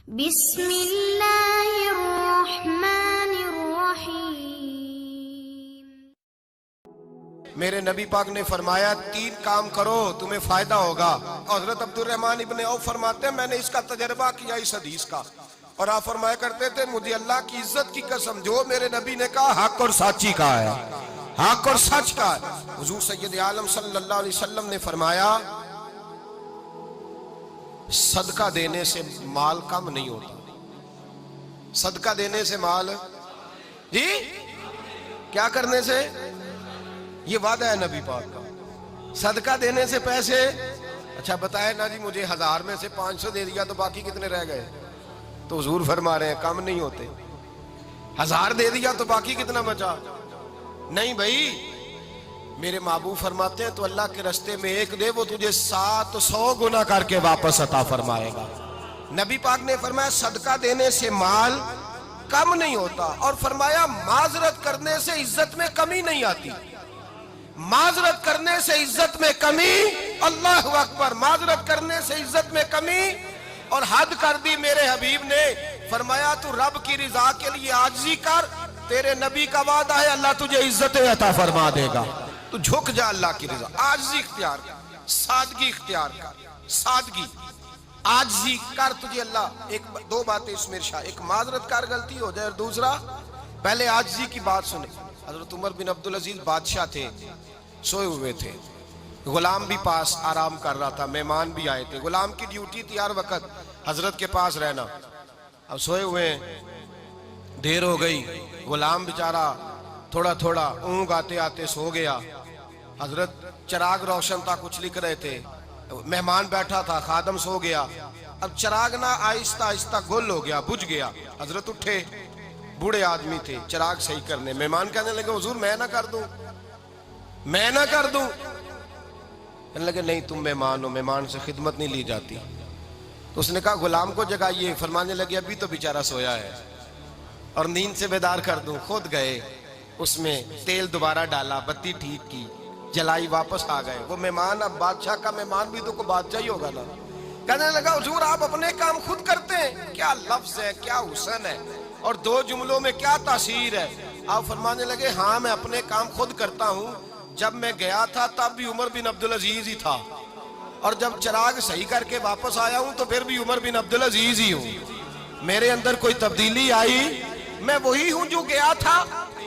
بسم اللہ الرحمن الرحیم۔ میرے نبی پاک نے فرمایا 3 کام کرو تمہیں فائدہ ہوگا۔ حضرت عبد الرحمن ابن عوف فرماتے ہیں میں نے اس کا تجربہ کیا اس حدیث کا، اور آپ فرمایا کرتے تھے مجھے اللہ کی عزت کی قسم جو میرے نبی نے کہا حق اور سچی کا ہے، حق اور سچ کا ہے۔ حضور سید عالم صلی اللہ علیہ وسلم نے فرمایا صدقہ دینے سے مال کم نہیں ہوتا، صدقہ دینے سے مال جی کیا کرنے سے، یہ وعدہ ہے نبی پاک کا، صدقہ دینے سے پیسے۔ اچھا بتائے نا جی مجھے 1000 میں سے 500 دے دیا تو باقی کتنے رہ گئے؟ تو حضور فرما رہے ہیں کم نہیں ہوتے۔ 1000 دے دیا تو باقی کتنا بچا؟ نہیں بھائی، میرے محبوب فرماتے ہیں تو اللہ کے رستے میں 1 دے وہ تجھے 700 گنا کر کے واپس عطا فرمائے گا۔ نبی پاک نے فرمایا صدقہ دینے سے مال کم نہیں ہوتا، اور فرمایا معذرت کرنے سے عزت میں کمی نہیں آتی، معذرت کرنے سے عزت میں کمی، اللہ اکبر، معذرت کرنے سے عزت میں کمی۔ اور حد کر دی میرے حبیب نے، فرمایا تو رب کی رضا کے لیے عاجزی کر، تیرے نبی کا وعدہ ہے اللہ تجھے عزت عطا فرما دے گا۔ تو جھک جا اللہ کی رضا، عاجزی اختیار کر، سادگی اختیار کر، سادگی عاجزی کر، تجھے اللہ 2 باتیں اس میں ارشاد، ایک معذرت کر غلطی ہو جائے، اور دوسرا پہلے عاجزی کی بات سنیں۔ حضرت عمر بن عبدالعزیز بادشاہ تھے، سوئے ہوئے تھے، غلام بھی پاس آرام کر رہا تھا، مہمان بھی آئے تھے، غلام کی ڈیوٹی تھی ہر وقت حضرت کے پاس رہنا۔ اب سوئے ہوئے دیر ہو گئی، غلام بیچارہ تھوڑا تھوڑا اونگ آتے آتے سو گیا، حضرت چراغ روشن تھا کچھ لکھ رہے تھے، مہمان بیٹھا تھا، خادم سو گیا، اب چراغ نہ آہستہ آہستہ گل ہو گیا، بجھ گیا، حضرت اٹھے، بوڑھے آدمی تھے، چراغ صحیح کرنے، مہمان کہنے لگے حضور میں نہ کر دوں، میں نہ کر دوں، کہنے لگے نہیں تم مہمان ہو، مہمان سے خدمت نہیں لی جاتی۔ تو اس نے کہا غلام کو جگائیے، فرمانے لگے ابھی تو بیچارہ سویا ہے اور نیند سے بیدار کر دوں۔ خود گئے، اس میں تیل دوبارہ ڈالا، بتی ٹھیک کی، جلائی، واپس آ گئے۔ وہ مہمان، اب بادشاہ کا مہمان بھی تو کوئی بادشاہ ہی ہوگا نا، کہنے لگا حضور آپ اپنے کام خود کرتے ہیں، کیا لفظ ہے، کیا حسن ہے، اور 2 جملوں میں کیا تاثیر ہے۔ آپ فرمانے لگے ہاں میں اپنے کام خود کرتا ہوں، جب میں گیا تھا تب بھی عمر بن عبدالعزیز ہی تھا، اور جب چراغ صحیح کر کے واپس آیا ہوں تو پھر بھی عمر بن عبدالعزیز ہی ہوں، میرے اندر کوئی تبدیلی آئی، میں وہی ہوں جو گیا تھا۔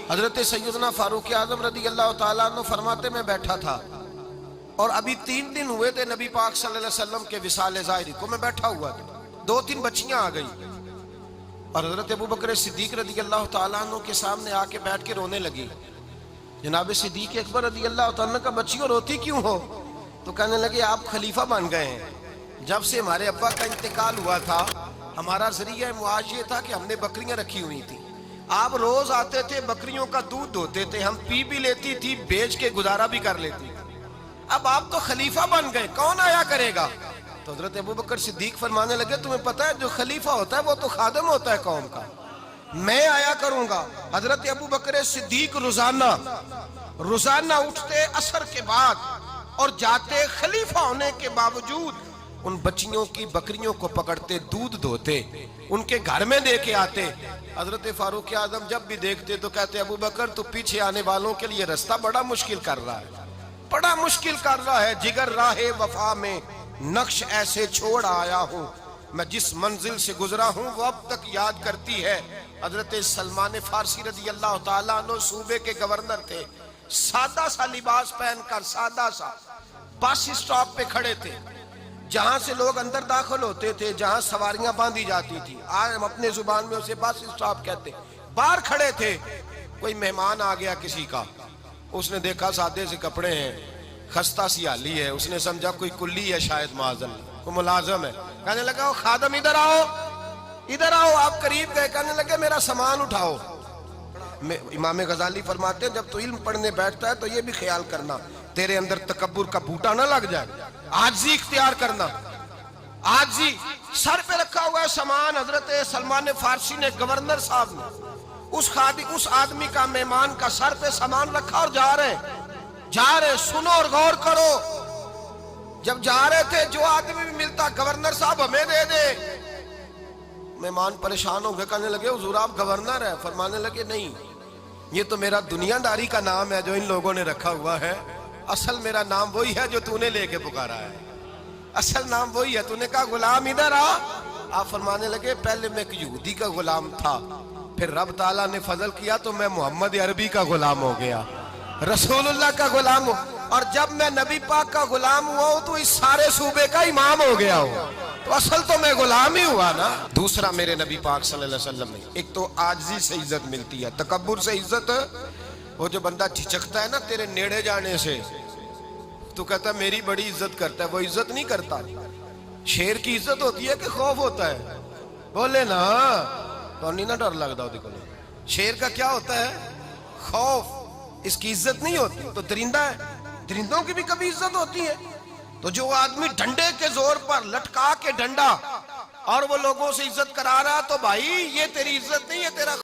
حضرت سیدنا فاروق اعظم رضی اللہ تعالیٰ عنہ فرماتے میں بیٹھا تھا، اور ابھی 3 دن ہوئے تھے نبی پاک صلی اللہ علیہ وسلم کے وصال ظاہری کو، میں بیٹھا ہوا تھا، 2-3 بچیاں آ گئی، اور حضرت ابوبکر صدیق رضی اللہ تعالیٰ عنہ کے سامنے آ کے بیٹھ کے رونے لگی۔ جناب صدیق اکبر رضی اللہ تعالیٰ عنہ کا بچیوں روتی کیوں ہو؟ تو کہنے لگے آپ خلیفہ بن گئے ہیں، جب سے ہمارے ابا کا انتقال ہوا تھا ہمارا ذریعہ معاش یہ تھا کہ ہم نے بکریاں رکھی ہوئی تھی، آپ روز آتے تھے بکریوں کا دودھ دھوتے تھے، ہم پی بھی لیتی تھی، بیچ کے گزارا بھی کر لیتی، اب آپ تو خلیفہ بن گئے، کون آیا کرے گا؟ تو حضرت ابوبکر صدیق فرمانے لگے تمہیں پتہ ہے جو خلیفہ ہوتا ہے وہ تو خادم ہوتا ہے قوم کا، میں آیا کروں گا۔ حضرت ابوبکر صدیق روزانہ اٹھتے عصر کے بعد اور جاتے، خلیفہ ہونے کے باوجود ان بچیوں کی بکریوں کو پکڑتے، دودھ دھوتے، ان کے گھر میں دے کے آتے۔ حضرت فاروق اعظم جب بھی دیکھتے تو کہتے ابوبکر تو پیچھے آنے والوں کے لیے رستہ بڑا مشکل کر رہا ہے، بڑا مشکل کر رہا ہے، جگر راہ وفا میں نقش ایسے چھوڑ آیا ہوں، میں جس منزل سے گزرا ہوں وہ اب تک یاد کرتی ہے۔ حضرت سلمان فارسی رضی اللہ تعالیٰ عنہ صوبے کے گورنر تھے، سادہ سا لباس پہن کر، سادہ سا، بس اسٹاپ پہ کھڑے تھے، جہاں سے لوگ اندر داخل ہوتے تھے، جہاں سواریاں باندھی جاتی تھی، آج ہم اپنے زبان میں اسے بس اسٹاپ کہتے، باہر کھڑے تھے۔ کوئی مہمان آ گیا کسی کا، اس نے دیکھا سادے سے کپڑے ہیں، خستہ سی حالی ہے، اس نے سمجھا کوئی کلی ہے شاید، معاذ اللہ کوئی ملازم ہے، کہنے لگا خادم ادھر آؤ، ادھر آؤ، آپ قریب گئے، کہنے لگے میرا سامان اٹھاؤ۔ امام غزالی فرماتے ہیں جب تو علم پڑھنے بیٹھتا ہے تو یہ بھی خیال کرنا تیرے اندر تکبر کا بوٹا نہ لگ جائے، عاجزی اختیار کرنا، عاجزی۔ سر پہ رکھا ہوا ہے سامان، حضرت سلمان فارسی نے، گورنر صاحب نے، اس آدمی کا، مہمان کا سر پہ سامان رکھا اور جا رہے، سنو اور غور کرو، جب جا رہے تھے جو آدمی بھی ملتا گورنر صاحب ہمیں دے دے، مہمان پریشان ہو گئے, کہنے لگے حضور آپ گورنر ہے. فرمانے لگے نہیں, یہ تو میرا دنیا داری کا نام ہے جو ان لوگوں نے رکھا ہوا ہے, اصل میرا نام وہی ہے جو تو نے لے کے پکارا ہے, اصل نام وہی ہے. تو نے کہا غلام ادھر آ. آپ فرمانے لگے پہلے میں ایک یہودی کا غلام تھا, پھر رب تعالیٰ نے فضل کیا تو میں محمد عربی کا غلام ہو گیا, رسول اللہ کا غلام ہو, اور جب میں نبی پاک کا غلام ہوا ہوں تو اس سارے صوبے کا امام ہو گیا ہوں, تو اصل تو میں غلام ہی ہوا نا. دوسرا میرے نبی پاک صلی اللہ علیہ وسلم نے, ایک تو عاجزی سے عزت ملتی ہے, تکبر سے عزت, وہ جو بندہ جھجکتا ہے نا تیرے نیڑے جانے سے, تو کہتا ہے میری بڑی عزت کرتا ہے, وہ عزت نہیں کرتا. شیر کی عزت ہوتی ہے کہ خوف ہوتا ہے؟ بولے نا, تو نہیں نا ڈر لگتا ہوتی. شیر کا کیا ہوتا ہے؟ خوف, اس کی عزت نہیں ہوتی. تو درندہ ہے, درندوں کی بھی کبھی عزت ہوتی ہے. تو جو آدمی ڈنڈے کے زور پر لٹکا کے ڈنڈا اور وہ لوگوں سے عزت کرا رہا, تو بھائی یہ تیری عزت نہیں ہے, تیرا